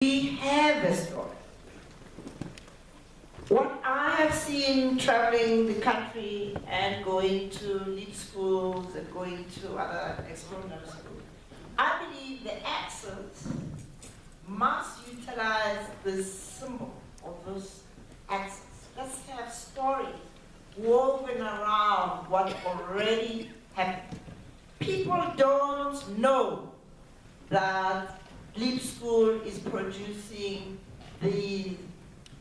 We have a story. What I have seen traveling the country and going to LEAP schools and going to other extraordinary schools, I believe the accents must utilize the symbol of those accents. Let's have stories woven around what already happened. People don't know that LEAP school is producing the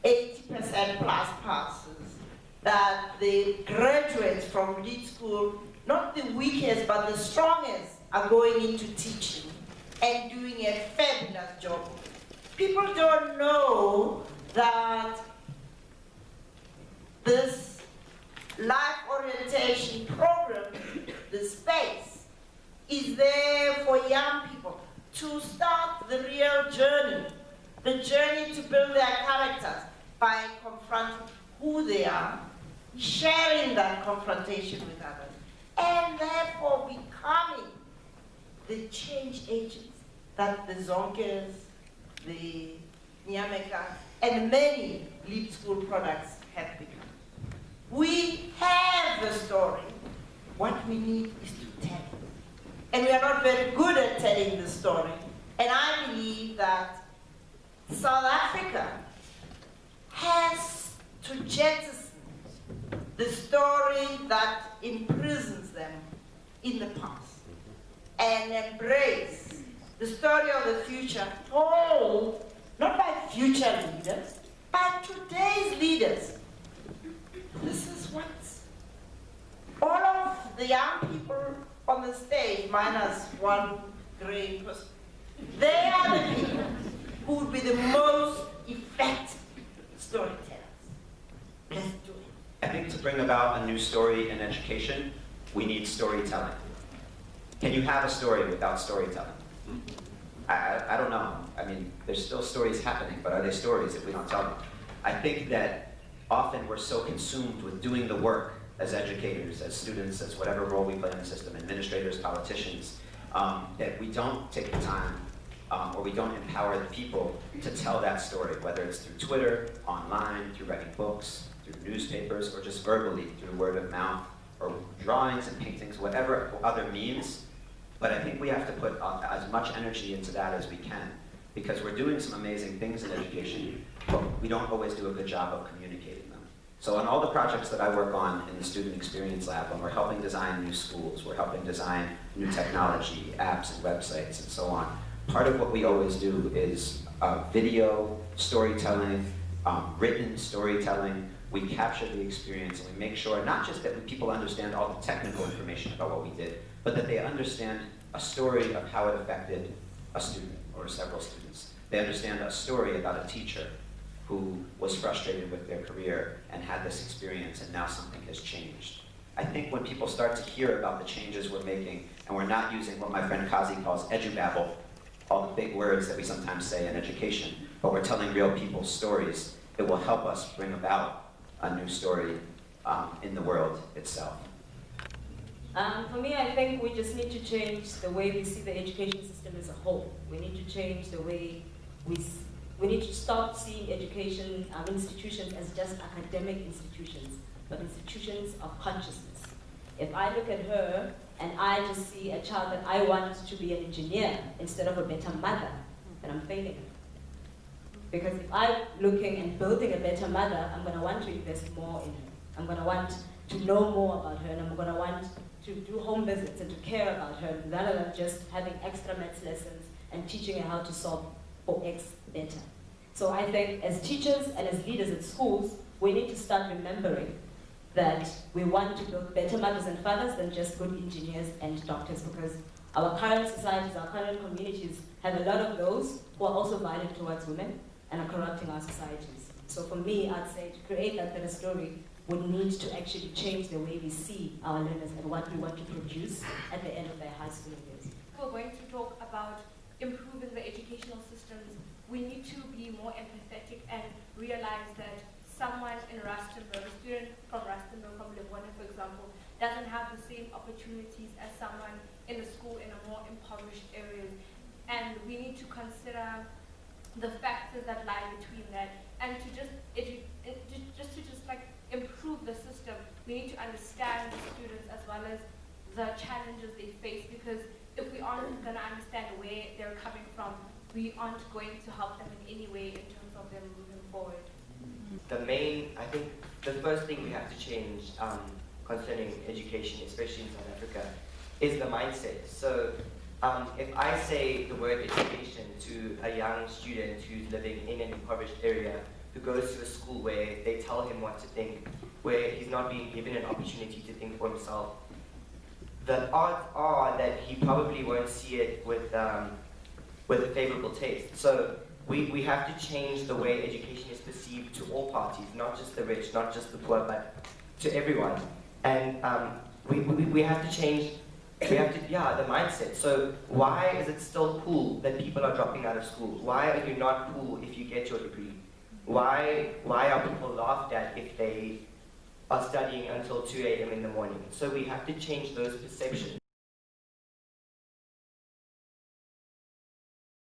80% plus passes, that the graduates from LEAP school, not the weakest but the strongest, are going into teaching and doing a fabulous job. People don't know that this life orientation program, the space, is there for young people to start the real journey, the journey to build their characters by confronting who they are, sharing that confrontation with others, and therefore becoming the change agents that the Zonkes, the Nyameka, and many LEAP school products have become. We have the story. What we need is to tell it. And we are not very good at telling the story. And I believe that South Africa has to jettison the story that imprisons them in the past and embrace the story of the future told not by future leaders, but today's leaders. This is what all of the young people on the stage, minus one grey person, they are the people who would be the most effective storytellers. Let's do it. I think to bring about a new story in education, we need storytelling. Can you have a story without storytelling? I don't know. I mean, there's still stories happening, but are they stories if we don't tell them? I think that often we're so consumed with doing the work as educators, as students, as whatever role we play in the system, administrators, politicians, that we don't take the time or we don't empower the people to tell that story, whether it's through Twitter, online, through writing books, through newspapers, or just verbally, through word of mouth, or drawings and paintings, whatever other means. But I think we have to put as much energy into that as we can, because we're doing some amazing things in education, but we don't always do a good job of communicating them. So on all the projects that I work on in the Student Experience Lab, when we're helping design new schools, we're helping design new technology, apps and websites and so on, part of what we always do is video storytelling, written storytelling. We capture the experience and we make sure not just that people understand all the technical information about what we did, but that they understand a story of how it affected a student or several students. They understand a story about a teacher who was frustrated with their career and had this experience and now something has changed. I think when people start to hear about the changes we're making and we're not using what my friend Kazi calls edubabble, all the big words that we sometimes say in education, but we're telling real people's stories, it will help us bring about a new story in the world itself. For me, I think we just need to change the way we see the education system as a whole. We need to change the way we need to stop seeing education institutions as just academic institutions, but institutions of consciousness. If I look at her and I just see a child that I want to be an engineer instead of a better mother, then I'm failing her. Because if I'm looking and building a better mother, I'm going to want to invest more in her. I'm going to want to know more about her, and I'm going to want to do home visits and to care about her, rather than just having extra maths lessons and teaching her how to solve for X better. So I think as teachers and as leaders at schools, we need to start remembering that we want to build better mothers and fathers than just good engineers and doctors, because our current societies, our current communities have a lot of those who are also violent towards women and are corrupting our societies. So for me, I'd say to create that better story would need to actually change the way we see our learners and what we want to produce at the end of their high school years. We're going to talk about improving the educational systems. We need to be more empathetic and realize that someone in Rustenburg, a student from Rustenburg, from Lebone, for example, doesn't have the same opportunities as someone in a school in a more impoverished areas. And we need to consider the factors that lie between that, and to just like improve the system. We need to understand the students as well as the challenges they face, because if we aren't going to understand where they're coming from, we aren't going to help them in any way in terms of them moving forward. I think the first thing we have to change concerning education, especially in South Africa, is the mindset. So if I say the word education to a young student who's living in an impoverished area, who goes to a school where they tell him what to think, where he's not being given an opportunity to think for himself, the odds are that he probably won't see it with a favorable taste. So we have to change the way education is perceived to all parties, not just the rich, not just the poor, but to everyone. And we have to change, the mindset. So why is it still cool that people are dropping out of school? Why are you not cool if you get your degree? Why are people laughed at if they are studying until 2 a.m. in the morning? So we have to change those perceptions.